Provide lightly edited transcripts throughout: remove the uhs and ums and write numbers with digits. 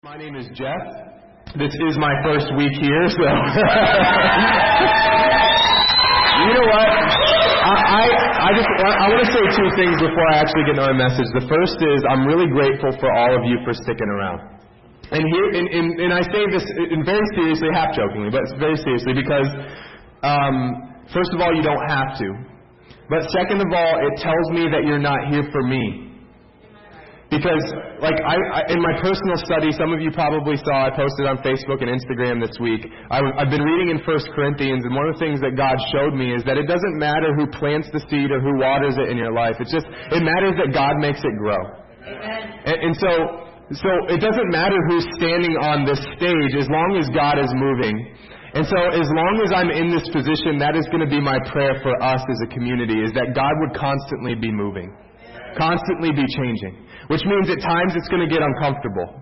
My name is Jeff. This is my first week here, so you know what? I want to say two things before I actually get into my message. The first is I'm really grateful for all of you for sticking around. And here, and I say this very seriously, half jokingly, but very seriously, because first of all, you don't have to. But second of all, it tells me that you're not here for me. Because, in my personal study, some of you probably saw, I posted on Facebook and Instagram this week, I've been reading in 1 Corinthians, and one of the things that God showed me is that it doesn't matter who plants the seed or who waters it in your life. It matters that God makes it grow. Amen. And so it doesn't matter who's standing on this stage as long as God is moving. And so as long as I'm in this position, that is going to be my prayer for us as a community, is that God would constantly be moving. Constantly be changing. Which means at times it's going to get uncomfortable.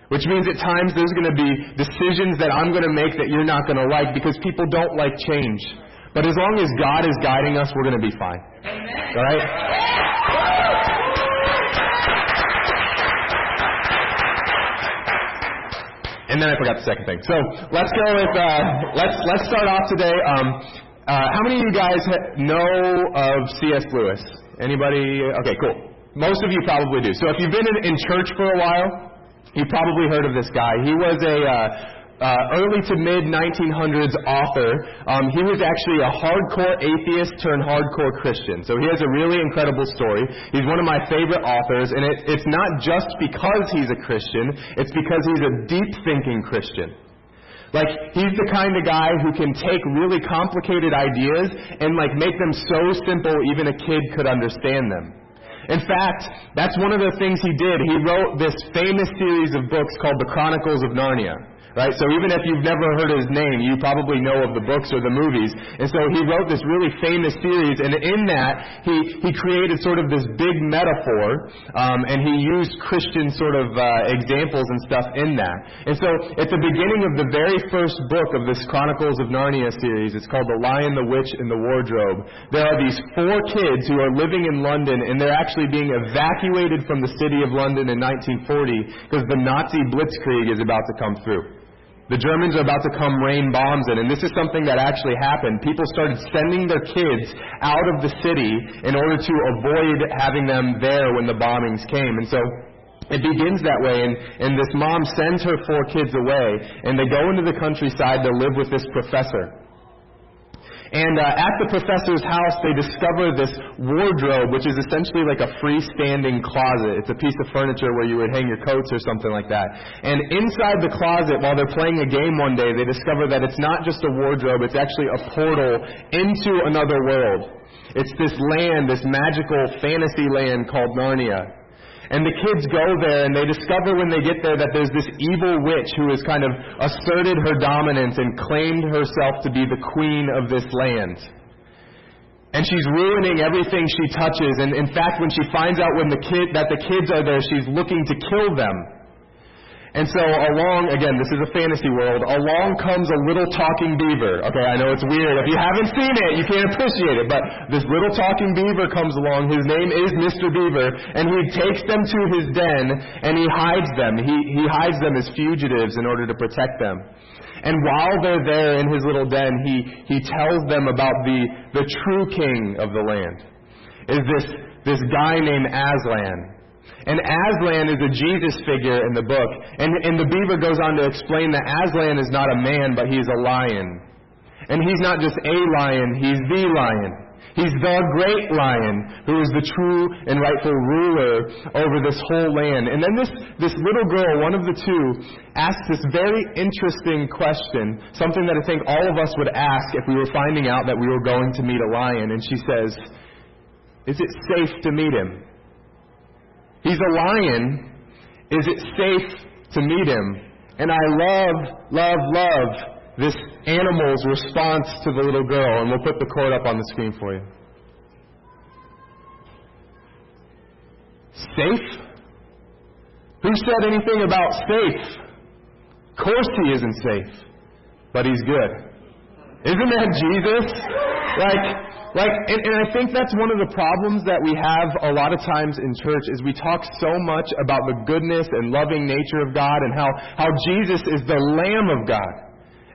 Which means at times there's going to be decisions that I'm going to make that you're not going to like because people don't like change. But as long as God is guiding us, we're going to be fine. Amen. All right? And then I forgot the second thing. So let's go with, let's start off today. How many of you guys know of C.S. Lewis? Anybody? Okay, cool. Most of you probably do. So if you've been in church for a while, you've probably heard of this guy. He was a early to mid-1900s author. He was actually a hardcore atheist turned hardcore Christian. So he has a really incredible story. He's one of my favorite authors, and it's not just because he's a Christian. It's because he's a deep-thinking Christian. He's the kind of guy who can take really complicated ideas and, make them so simple even a kid could understand them. In fact, that's one of the things he did. He wrote this famous series of books called The Chronicles of Narnia. Right? So even if you've never heard his name, you probably know of the books or the movies. And so he wrote this really famous series, and in that, he created sort of this big metaphor, and he used Christian sort of examples and stuff in that. And so at the beginning of the very first book of this Chronicles of Narnia series, it's called The Lion, the Witch, and the Wardrobe, there are these 4 kids who are living in London, and they're actually being evacuated from the city of London in 1940 because the Nazi blitzkrieg is about to come through. The Germans are about to come rain bombs in, and this is something that actually happened. People started sending their kids out of the city in order to avoid having them there when the bombings came. And so it begins that way, and this mom sends her 4 kids away, and they go into the countryside to live with this professor. And at the professor's house, they discover this wardrobe, which is essentially like a freestanding closet. It's a piece of furniture where you would hang your coats or something like that. And inside the closet, while they're playing a game one day, they discover that it's not just a wardrobe, it's actually a portal into another world. It's this land, this magical fantasy land called Narnia. And the kids go there, and they discover when they get there that there's this evil witch who has kind of asserted her dominance and claimed herself to be the queen of this land. And she's ruining everything she touches. And in fact, when she finds out that the kids are there, she's looking to kill them. And so again, this is a fantasy world, along comes a little talking beaver. Okay, I know it's weird. If you haven't seen it, you can't appreciate it. But this little talking beaver comes along. His name is Mr. Beaver. And he takes them to his den, and he hides them. He hides them as fugitives in order to protect them. And while they're there in his little den, he tells them about the true king of the land. Is this guy named Aslan. And Aslan is a Jesus figure in the book. And the beaver goes on to explain that Aslan is not a man, but he's a lion. And he's not just a lion, he's the lion. He's the great lion who is the true and rightful ruler over this whole land. And then this little girl, one of the 2, asks this very interesting question, something that I think all of us would ask if we were finding out that we were going to meet a lion. And she says, "Is it safe to meet him? He's a lion. Is it safe to meet him?" And I love this animal's response to the little girl. And we'll put the quote up on the screen for you. Safe? Who said anything about safe? Of course he isn't safe, but he's good. Isn't that Jesus? And I think that's one of the problems that we have a lot of times in church is we talk so much about the goodness and loving nature of God and how Jesus is the Lamb of God.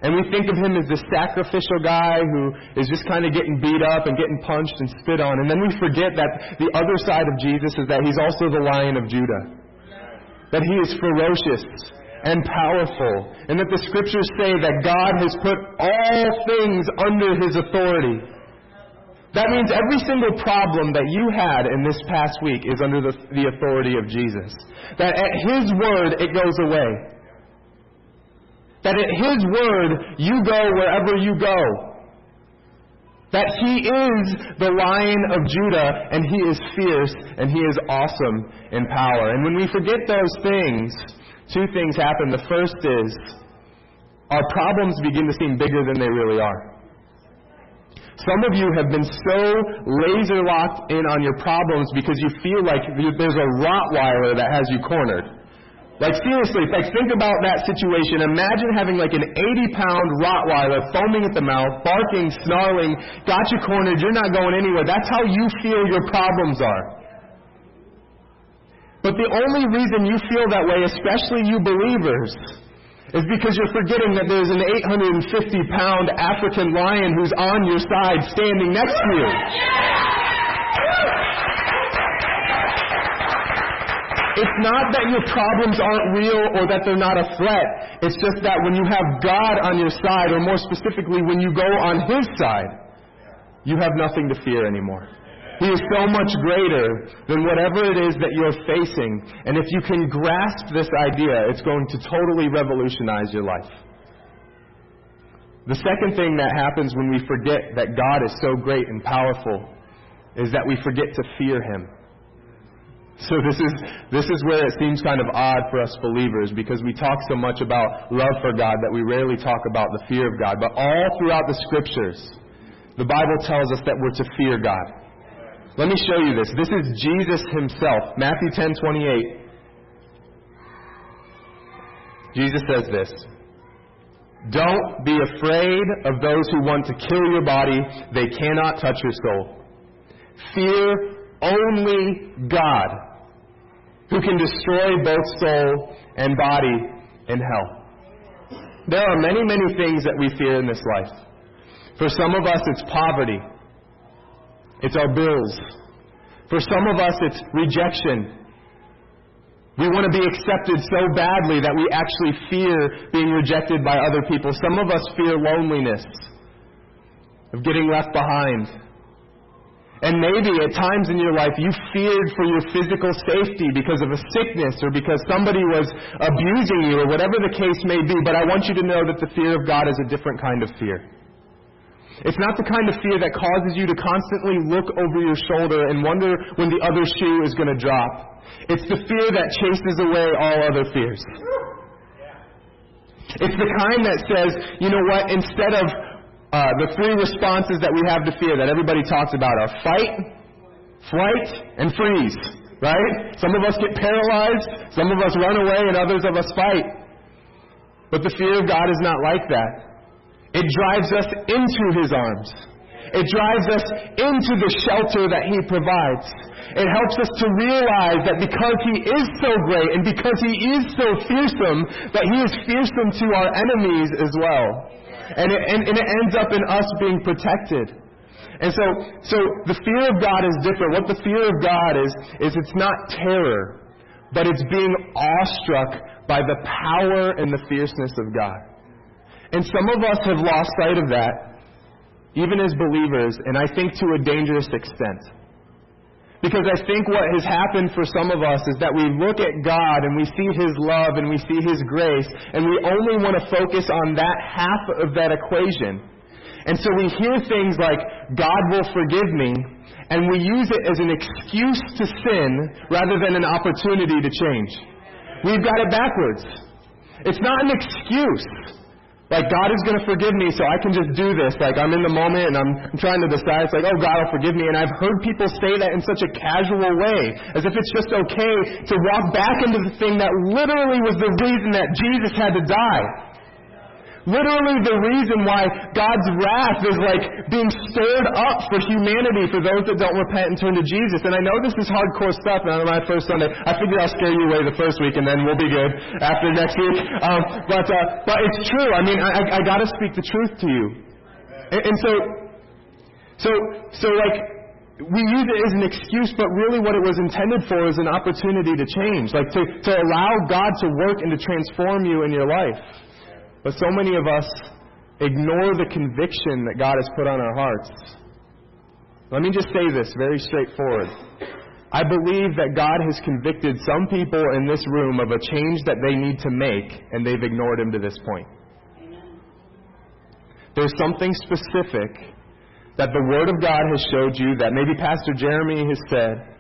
And we think of Him as the sacrificial guy who is just kind of getting beat up and getting punched and spit on. And then we forget that the other side of Jesus is that He's also the Lion of Judah. That He is ferocious and powerful. And that the Scriptures say that God has put all things under His authority. That means every single problem that you had in this past week is under the authority of Jesus. That at His word, it goes away. That at His word, you go wherever you go. That He is the Lion of Judah, and He is fierce, and He is awesome in power. And when we forget those things, two things happen. The first is, our problems begin to seem bigger than they really are. Some of you have been so laser locked in on your problems because you feel like there's a Rottweiler that has you cornered. Like seriously, think about that situation. Imagine having like an 80-pound Rottweiler foaming at the mouth, barking, snarling, got you cornered, you're not going anywhere. That's how you feel your problems are. But the only reason you feel that way, especially you believers, is because you're forgetting that there's an 850-pound African lion who's on your side standing next to you. It's not that your problems aren't real or that they're not a threat. It's just that when you have God on your side, or more specifically, when you go on His side, you have nothing to fear anymore. He is so much greater than whatever it is that you're facing. And if you can grasp this idea, it's going to totally revolutionize your life. The second thing that happens when we forget that God is so great and powerful is that we forget to fear Him. So this is where it seems kind of odd for us believers, because we talk so much about love for God that we rarely talk about the fear of God. But all throughout the Scriptures, the Bible tells us that we're to fear God. Let me show you this. This is Jesus Himself. Matthew 10:28. Jesus says this: "Don't be afraid of those who want to kill your body. They cannot touch your soul. Fear only God, who can destroy both soul and body in hell." There are many, many things that we fear in this life. For some of us, it's poverty. It's our bills. For some of us, it's rejection. We want to be accepted so badly that we actually fear being rejected by other people. Some of us fear loneliness, of getting left behind. And maybe at times in your life you feared for your physical safety because of a sickness or because somebody was abusing you or whatever the case may be. But I want you to know that the fear of God is a different kind of fear. It's not the kind of fear that causes you to constantly look over your shoulder and wonder when the other shoe is going to drop. It's the fear that chases away all other fears. It's the kind that says, you know what, instead of the three responses that we have to fear that everybody talks about are fight, flight, and freeze, right? Some of us get paralyzed, some of us run away, and others of us fight. But the fear of God is not like that. It drives us into His arms. It drives us into the shelter that He provides. It helps us to realize that because He is so great and because He is so fearsome, that He is fearsome to our enemies as well. And it ends up in us being protected. And so the fear of God is different. What the fear of God is it's not terror, but it's being awestruck by the power and the fierceness of God. And some of us have lost sight of that, even as believers, and I think to a dangerous extent. Because I think what has happened for some of us is that we look at God and we see His love and we see His grace, and we only want to focus on that half of that equation. And so we hear things like, God will forgive me, and we use it as an excuse to sin rather than an opportunity to change. We've got it backwards. It's not an excuse. Like, God is going to forgive me, so I can just do this. Like, I'm in the moment, and I'm trying to decide. It's like, oh, God will forgive me. And I've heard people say that in such a casual way, as if it's just okay to walk back into the thing that literally was the reason that Jesus had to die. Literally the reason why God's wrath is being stirred up for humanity, for those that don't repent and turn to Jesus. And I know this is hardcore stuff, and on my first Sunday, I figured I'll scare you away the first week, and then we'll be good after next week. But it's true. I mean, I got to speak the truth to you. And so we use it as an excuse, but really what it was intended for is an opportunity to change, to allow God to work and to transform you in your life. But so many of us ignore the conviction that God has put on our hearts. Let me just say this very straightforward. I believe that God has convicted some people in this room of a change that they need to make, and they've ignored Him to this point. Amen. There's something specific that the Word of God has showed you, that maybe Pastor Jeremy has said,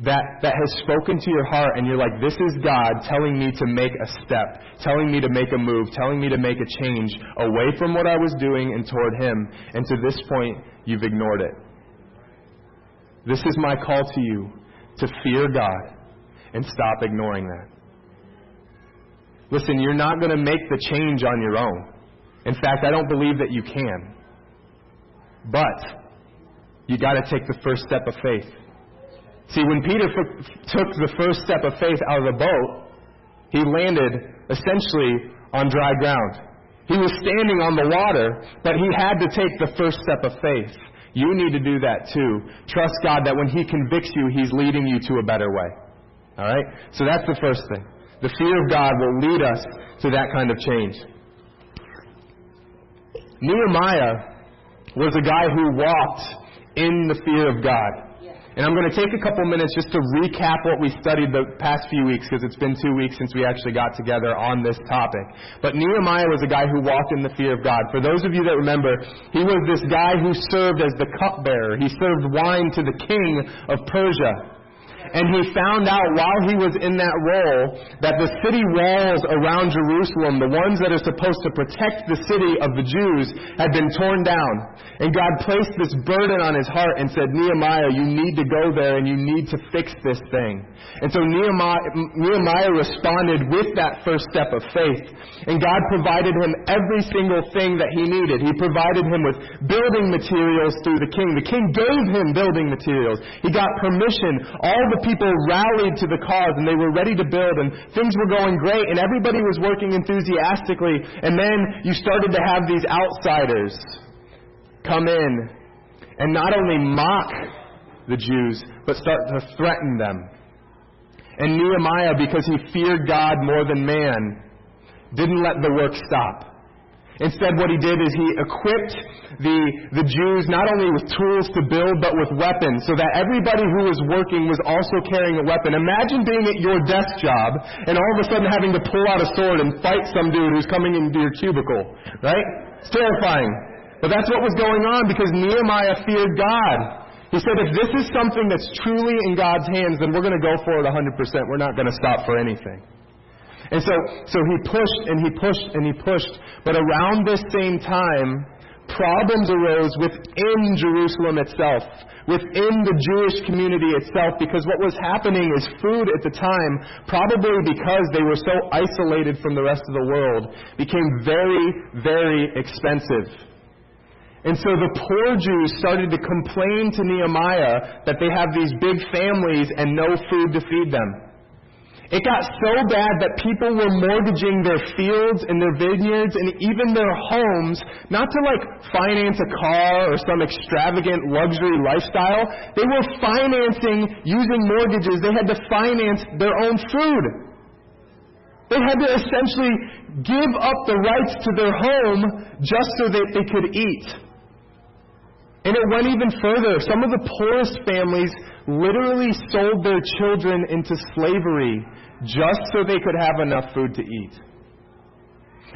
that has spoken to your heart, and you're like, this is God telling me to make a step, telling me to make a move, telling me to make a change away from what I was doing and toward Him. And to this point, you've ignored it. This is my call to you, to fear God and stop ignoring that. Listen, you're not going to make the change on your own. In fact, I don't believe that you can. But you got to take the first step of faith. See, when Peter took the first step of faith out of the boat, he landed essentially on dry ground. He was standing on the water, but he had to take the first step of faith. You need to do that too. Trust God that when He convicts you, He's leading you to a better way. All right? So that's the first thing. The fear of God will lead us to that kind of change. Nehemiah was a guy who walked in the fear of God. And I'm going to take a couple minutes just to recap what we studied the past few weeks, because it's been 2 weeks since we actually got together on this topic. But Nehemiah was a guy who walked in the fear of God. For those of you that remember, he was this guy who served as the cupbearer. He served wine to the king of Persia. And he found out while he was in that role that the city walls around Jerusalem, the ones that are supposed to protect the city of the Jews, had been torn down. And God placed this burden on his heart and said, Nehemiah, you need to go there and you need to fix this thing. And so Nehemiah responded with that first step of faith. And God provided him every single thing that he needed. He provided him with building materials through the king. The king gave him building materials. He got permission. All the people rallied to the cause, and they were ready to build, and things were going great, and everybody was working enthusiastically. And then you started to have these outsiders come in and not only mock the Jews, but start to threaten them. And Nehemiah, because he feared God more than man, didn't let the work stop. Instead, what he did is he equipped the Jews not only with tools to build, but with weapons, so that everybody who was working was also carrying a weapon. Imagine being at your desk job and all of a sudden having to pull out a sword and fight some dude who's coming into your cubicle, right? It's terrifying. But that's what was going on because Nehemiah feared God. He said, if this is something that's truly in God's hands, then we're going to go for it 100%. We're not going to stop for anything. And so he pushed and he pushed and he pushed. But around this same time, problems arose within Jerusalem itself, within the Jewish community itself, because what was happening is food at the time, probably because they were so isolated from the rest of the world, became very, very expensive. And so the poor Jews started to complain to Nehemiah that they have these big families and no food to feed them. It got so bad that people were mortgaging their fields and their vineyards and even their homes, not to finance a car or some extravagant luxury lifestyle. They were financing, using mortgages, they had to finance their own food. They had to essentially give up the rights to their home just so that they could eat. And it went even further. Some of the poorest families literally sold their children into slavery just so they could have enough food to eat.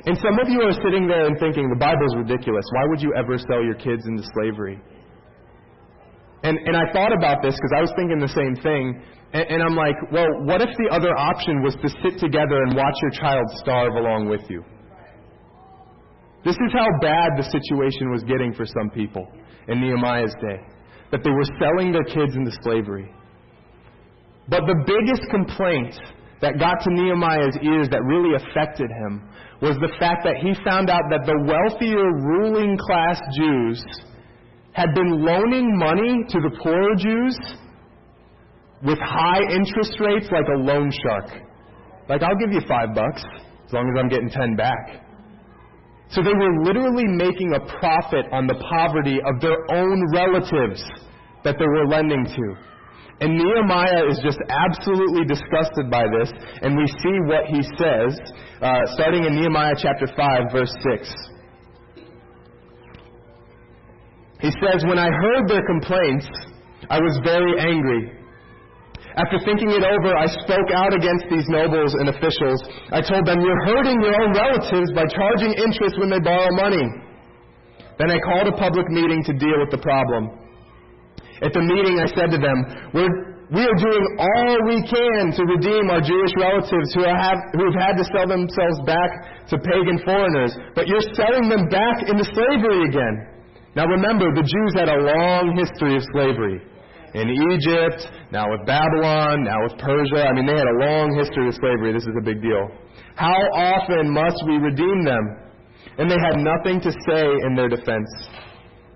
And some of you are sitting there and thinking, the Bible's ridiculous. Why would you ever sell your kids into slavery? And I thought about this because I was thinking the same thing. And I'm like, well, what if the other option was to sit together and watch your child starve along with you? This is how bad the situation was getting for some people in Nehemiah's day, that they were selling their kids into slavery. But the biggest complaint that got to Nehemiah's ears that really affected him was the fact that he found out that the wealthier ruling class Jews had been loaning money to the poorer Jews with high interest rates like a loan shark. Like, I'll give you $5 as long as I'm getting 10 back. So they were literally making a profit on the poverty of their own relatives that they were lending to. And Nehemiah is just absolutely disgusted by this, and we see what he says, starting in Nehemiah chapter 5, verse 6. He says, "When I heard their complaints, I was very angry. After thinking it over, I spoke out against these nobles and officials. I told them, 'You're hurting your own relatives by charging interest when they borrow money.' Then I called a public meeting to deal with the problem. At the meeting, I said to them, 'We are doing all we can to redeem our Jewish relatives who have had to sell themselves back to pagan foreigners, but you're selling them back into slavery again.' Now remember, the Jews had a long history of slavery. In Egypt, now with Babylon, now with Persia. I mean, they had a long history of slavery. This is a big deal. How often must we redeem them?" And they had nothing to say in their defense.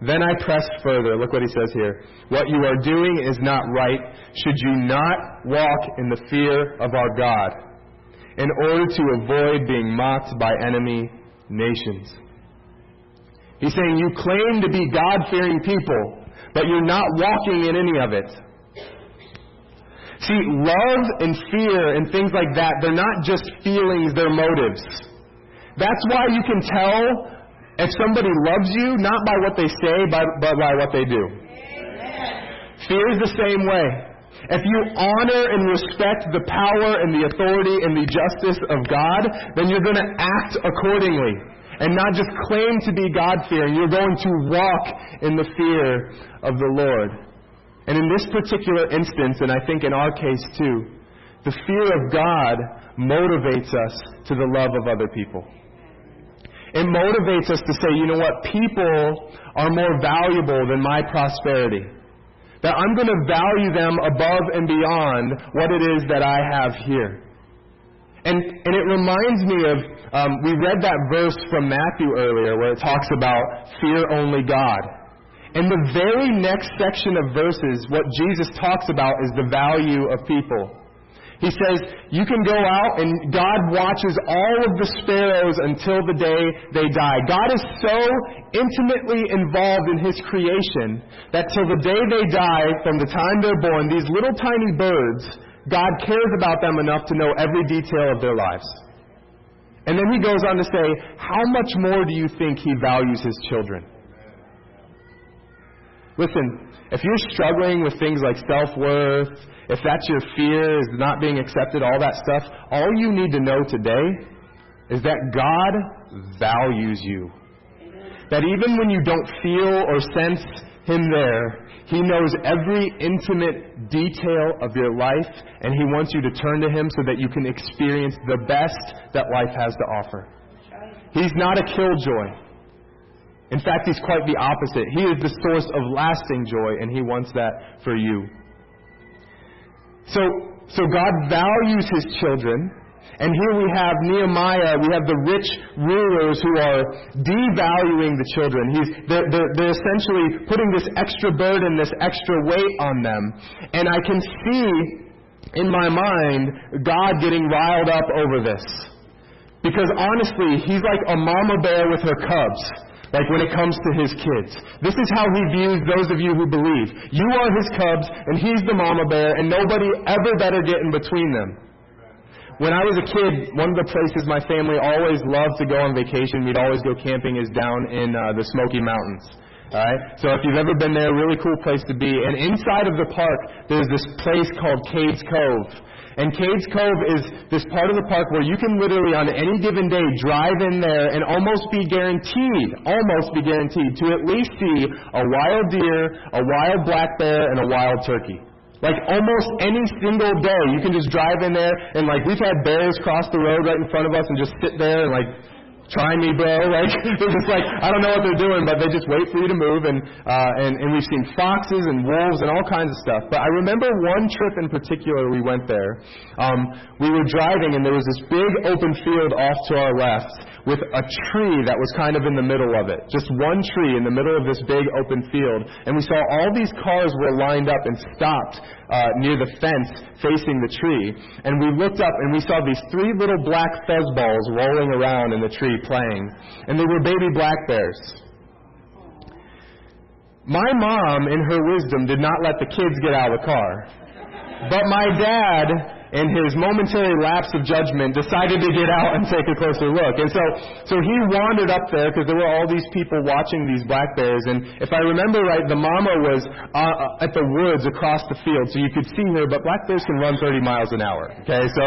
Then I pressed further. Look what he says here. "What you are doing is not right. Should you not walk in the fear of our God in order to avoid being mocked by enemy nations?" He's saying you claim to be God-fearing people, but you're not walking in any of it. See, love and fear and things like that, they're not just feelings, they're motives. That's why you can tell if somebody loves you, not by what they say, but by what they do. Fear is the same way. If you honor and respect the power and the authority and the justice of God, then you're going to act accordingly. And not just claim to be God-fearing. You're going to walk in the fear of the Lord. And in this particular instance, and I think in our case too, the fear of God motivates us to the love of other people. It motivates us to say, you know what, people are more valuable than my prosperity. That I'm going to value them above and beyond what it is that I have here. And it reminds me of, we read that verse from Matthew earlier where it talks about fear only God. In the very next section of verses, what Jesus talks about is the value of people. He says, you can go out and God watches all of the sparrows until the day they die. God is so intimately involved in His creation that till the day they die, from the time they're born, these little tiny birds, God cares about them enough to know every detail of their lives. And then He goes on to say, how much more do you think He values His children? Listen, if you're struggling with things like self-worth, if that's your fear, is not being accepted, all that stuff, all you need to know today is that God values you. That even when you don't feel or sense Him there, He knows every intimate detail of your life, and He wants you to turn to Him so that you can experience the best that life has to offer. He's not a killjoy. In fact, He's quite the opposite. He is the source of lasting joy, and He wants that for you. So God values His children, and here we have Nehemiah, we have the rich rulers who are devaluing the children. They're essentially putting this extra burden, this extra weight on them. And I can see in my mind God getting riled up over this. Because honestly, He's like a mama bear with her cubs. Like when it comes to His kids. This is how He views those of you who believe. You are His cubs, and He's the mama bear, and nobody ever better get in between them. When I was a kid, one of the places my family always loved to go on vacation, we'd always go camping, is down in the Smoky Mountains. Alright? So if you've ever been there, a really cool place to be. And inside of the park, there's this place called Cades Cove. And Cades Cove is this part of the park where you can literally on any given day drive in there and almost be guaranteed to at least see a wild deer, a wild black bear, and a wild turkey. Like almost any single day, you can just drive in there and like we've had bears cross the road right in front of us and just sit there and like try me, bro. Like, they're just like, I don't know what they're doing, but they just wait for you to move. And we've seen foxes and wolves and all kinds of stuff. But I remember one trip in particular we went there. We were driving, and there was this big open field off to our left with a tree that was kind of in the middle of it. Just one tree in the middle of this big open field. And we saw all these cars were lined up and stopped near the fence facing the tree. And we looked up and we saw these 3 little black fuzzballs rolling around in the tree playing. And they were baby black bears. My mom, in her wisdom, did not let the kids get out of the car. But my dad, in his momentary lapse of judgment, decided to get out and take a closer look. And so he wandered up there because there were all these people watching these black bears. And if I remember right, the mama was at the woods across the field, so you could see her. But black bears can run 30 miles an hour. Okay, so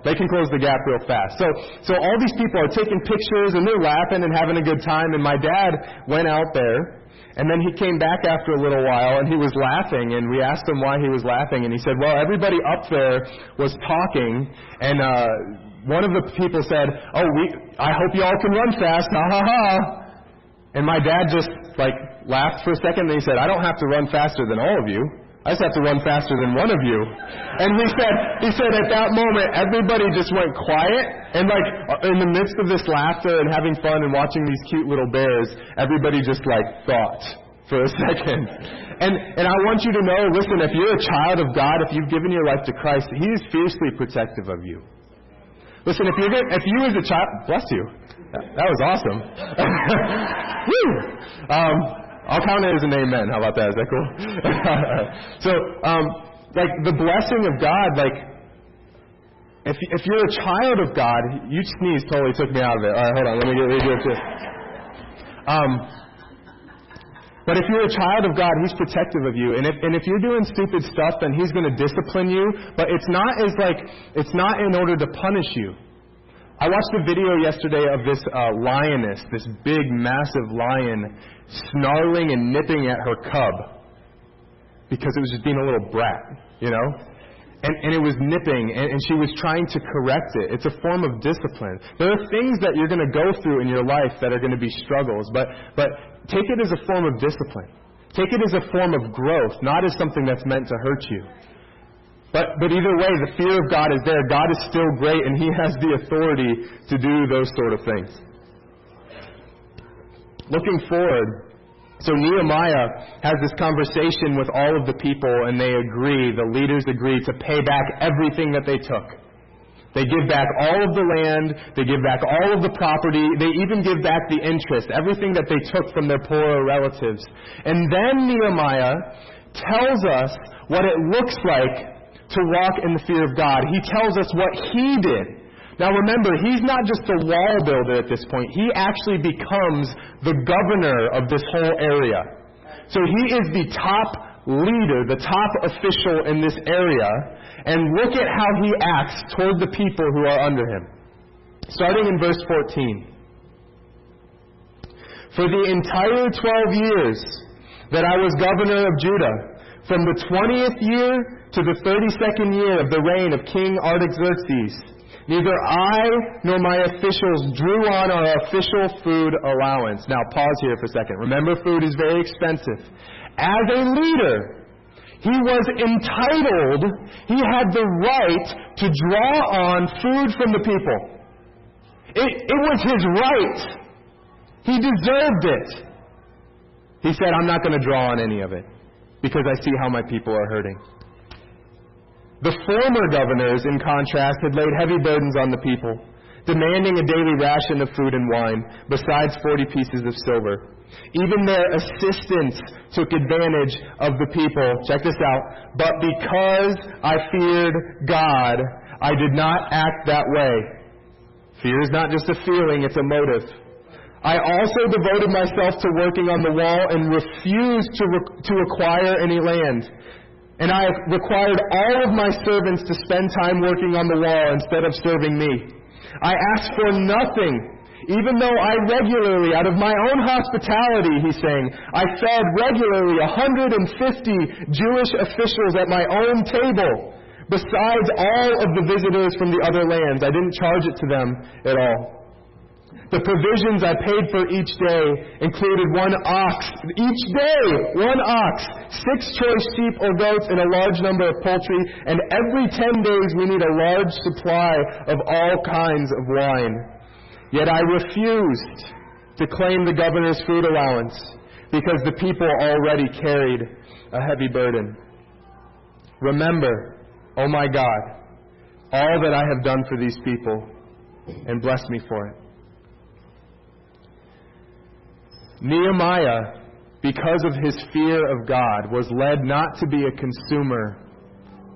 they can close the gap real fast. So all these people are taking pictures and they're laughing and having a good time. And my dad went out there. And then he came back after a little while, and he was laughing, and we asked him why he was laughing, and he said, well, everybody up there was talking, and one of the people said, I hope you all can run fast, ha ha ha. And my dad just, laughed for a second, and he said, I don't have to run faster than all of you. I just have to run faster than one of you. And he said at that moment, everybody just went quiet. And in the midst of this laughter and having fun and watching these cute little bears, everybody just thought for a second. And I want you to know, listen, if you're a child of God, if you've given your life to Christ, He is fiercely protective of you. Listen, if you as a child, bless you. That was awesome. Woo! I'll count it as an amen. How about that? Is that cool? So, the blessing of God, if you're a child of God, you sneezed totally took me out of it. All right, hold on. Let me read it to But if you're a child of God, He's protective of you. And if you're doing stupid stuff, then He's going to discipline you. But it's not in order to punish you. I watched a video yesterday of this lioness, this big, massive lion, snarling and nipping at her cub because it was just being a little brat, And it was nipping, and she was trying to correct it. It's a form of discipline. There are things that you're going to go through in your life that are going to be struggles, but take it as a form of discipline. Take it as a form of growth, not as something that's meant to hurt you. But either way, the fear of God is there. God is still great, and He has the authority to do those sort of things. Looking forward, so Nehemiah has this conversation with all of the people, and the leaders agree to pay back everything that they took. They give back all of the land, they give back all of the property, they even give back the interest, everything that they took from their poorer relatives. And then Nehemiah tells us what it looks like to walk in the fear of God. He tells us what he did. Now remember, he's not just a wall builder at this point. He actually becomes the governor of this whole area. So he is the top leader, the top official in this area. And look at how he acts toward the people who are under him. Starting in verse 14. For the entire 12 years that I was governor of Judah, from the 20th year to the 32nd year of the reign of King Artaxerxes, neither I nor my officials drew on our official food allowance. Now pause here for a second. Remember, food is very expensive. As a leader, he was entitled, he had the right to draw on food from the people. It was his right. He deserved it. He said, I'm not going to draw on any of it because I see how my people are hurting. The former governors, in contrast, had laid heavy burdens on the people, demanding a daily ration of food and wine, besides 40 pieces of silver. Even their assistants took advantage of the people. Check this out. But because I feared God, I did not act that way. Fear is not just a feeling, it's a motive. I also devoted myself to working on the wall and refused to acquire any land. And I required all of my servants to spend time working on the wall instead of serving me. I asked for nothing, even though I regularly, out of my own hospitality, he's saying, I fed regularly 150 Jewish officials at my own table, besides all of the visitors from the other lands. I didn't charge it to them at all. The provisions I paid for each day included 1 ox. Each day, 1 ox, 6 choice sheep or goats, and a large number of poultry. And every 10 days we need a large supply of all kinds of wine. Yet I refused to claim the governor's food allowance because the people already carried a heavy burden. Remember, oh my God, all that I have done for these people, and bless me for it. Nehemiah, because of his fear of God, was led not to be a consumer,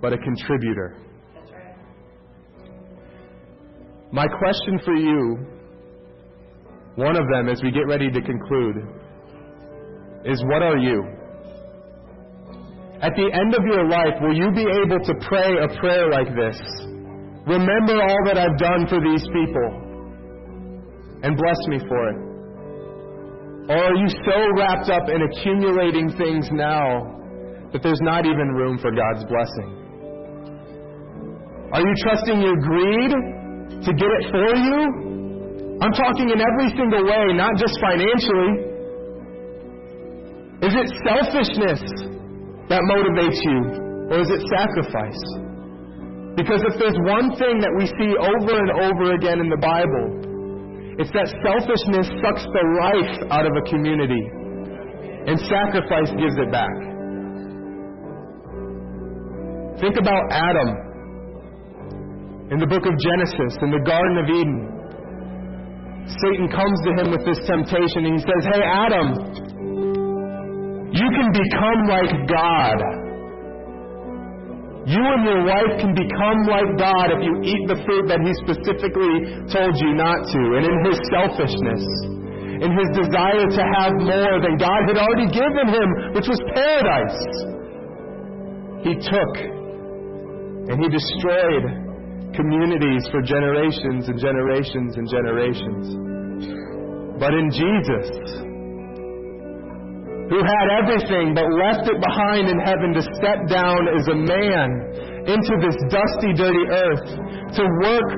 but a contributor. That's right. My question for you, one of them as we get ready to conclude, is what are you? At the end of your life, will you be able to pray a prayer like this? Remember all that I've done for these people, and bless me for it. Or are you so wrapped up in accumulating things now that there's not even room for God's blessing? Are you trusting your greed to get it for you? I'm talking in every single way, not just financially. Is it selfishness that motivates you, or is it sacrifice? Because if there's one thing that we see over and over again in the Bible, it's that selfishness sucks the life out of a community, and sacrifice gives it back. Think about Adam in the book of Genesis, in the Garden of Eden. Satan comes to him with this temptation, and he says, "Hey, Adam, you can become like God. You and your wife can become like God if you eat the fruit that He specifically told you not to." And in his selfishness, in his desire to have more than God had already given him, which was paradise, he took and he destroyed communities for generations and generations and generations. But in Jesus, who had everything but left it behind in heaven to step down as a man into this dusty, dirty earth, to work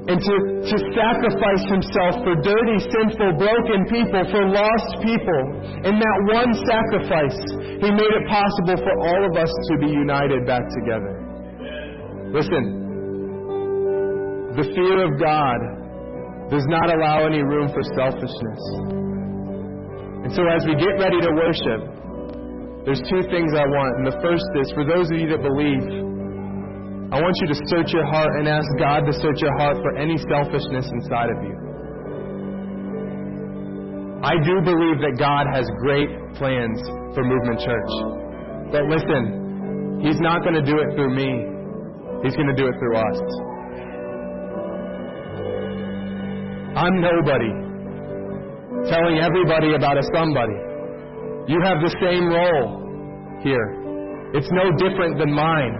and to sacrifice himself for dirty, sinful, broken people, for lost people. In that one sacrifice, He made it possible for all of us to be united back together. Listen, the fear of God does not allow any room for selfishness. And so as we get ready to worship, there's 2 things I want. And the first is, for those of you that believe, I want you to search your heart and ask God to search your heart for any selfishness inside of you. I do believe that God has great plans for Movement Church. But listen, He's not going to do it through me. He's going to do it through us. I'm nobody telling everybody about a somebody. You have the same role here. It's no different than mine.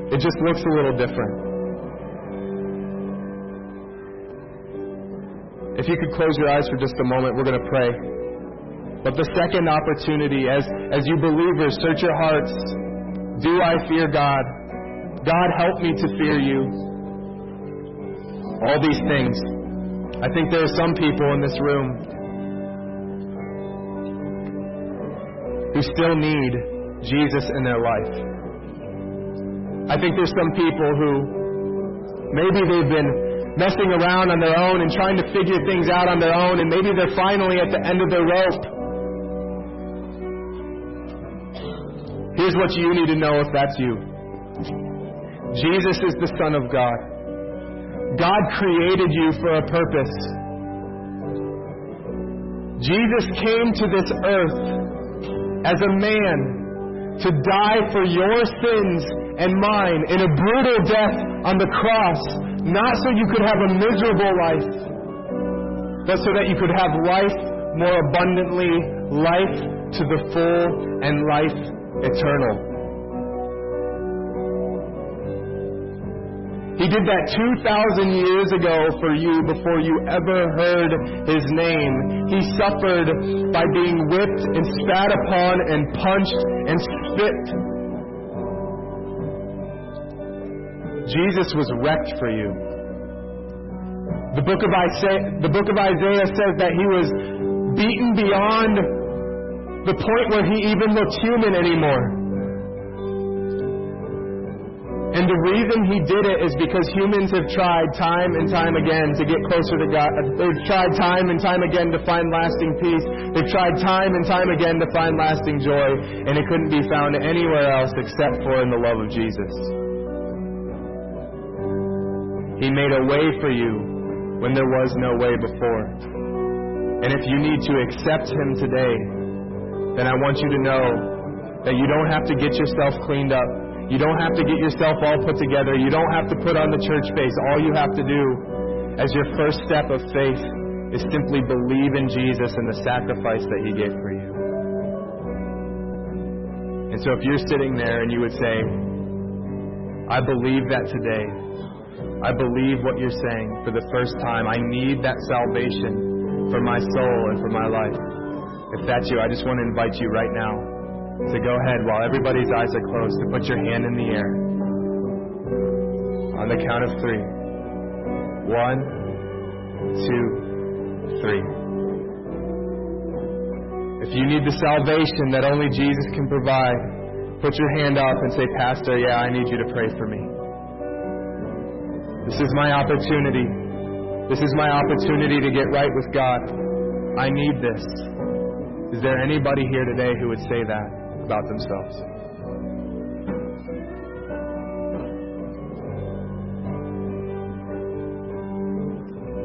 It just looks a little different. If you could close your eyes for just a moment, we're going to pray. But the second opportunity, as you believers, search your hearts. Do I fear God? God, help me to fear you. All these things. I think there are some people in this room who still need Jesus in their life. I think there's some people who maybe they've been messing around on their own and trying to figure things out on their own, and maybe they're finally at the end of their rope. Here's what you need to know if that's you. Jesus is the Son of God. God created you for a purpose. Jesus came to this earth as a man to die for your sins and mine in a brutal death on the cross, not so you could have a miserable life, but so that you could have life more abundantly, life to the full, and life eternal. He did that 2,000 years ago for you before you ever heard His name. He suffered by being whipped and spat upon and punched and spit. Jesus was wrecked for you. The book of Isaiah says that he was beaten beyond the point where he even looked human anymore. And the reason he did it is because humans have tried time and time again to get closer to God. They've tried time and time again to find lasting peace. They've tried time and time again to find lasting joy. And it couldn't be found anywhere else except for in the love of Jesus. He made a way for you when there was no way before. And if you need to accept Him today, then I want you to know that you don't have to get yourself cleaned up. You don't have to get yourself all put together. You don't have to put on the church face. All you have to do as your first step of faith is simply believe in Jesus and the sacrifice that He gave for you. And so if you're sitting there and you would say, I believe that today. I believe what you're saying for the first time. I need that salvation for my soul and for my life. If that's you, I just want to invite you right now to go ahead, while everybody's eyes are closed, to put your hand in the air. On the count of 3. 1, 2, 3. If you need the salvation that only Jesus can provide, put your hand up and say, Pastor, yeah, I need you to pray for me. This is my opportunity. This is my opportunity to get right with God. I need this. Is there anybody here today who would say that about themselves?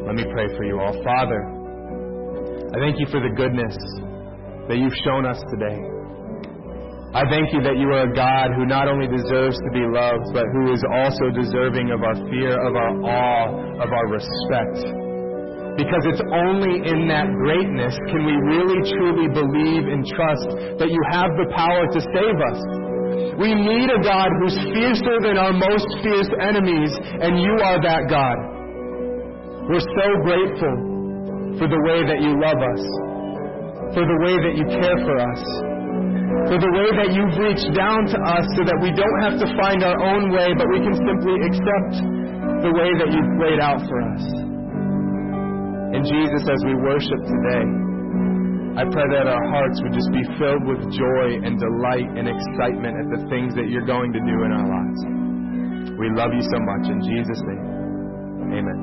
Let me pray for you all. Father, I thank you for the goodness that you've shown us today. I thank you that you are a God who not only deserves to be loved, but who is also deserving of our fear, of our awe, of our respect. Because it's only in that greatness can we really truly believe and trust that you have the power to save us. We need a God who's fiercer than our most fierce enemies, and you are that God. We're so grateful for the way that you love us, for the way that you care for us, for the way that you've reached down to us so that we don't have to find our own way, but we can simply accept the way that you've laid out for us. And Jesus, as we worship today, I pray that our hearts would just be filled with joy and delight and excitement at the things that you're going to do in our lives. We love you so much. In Jesus' name, amen.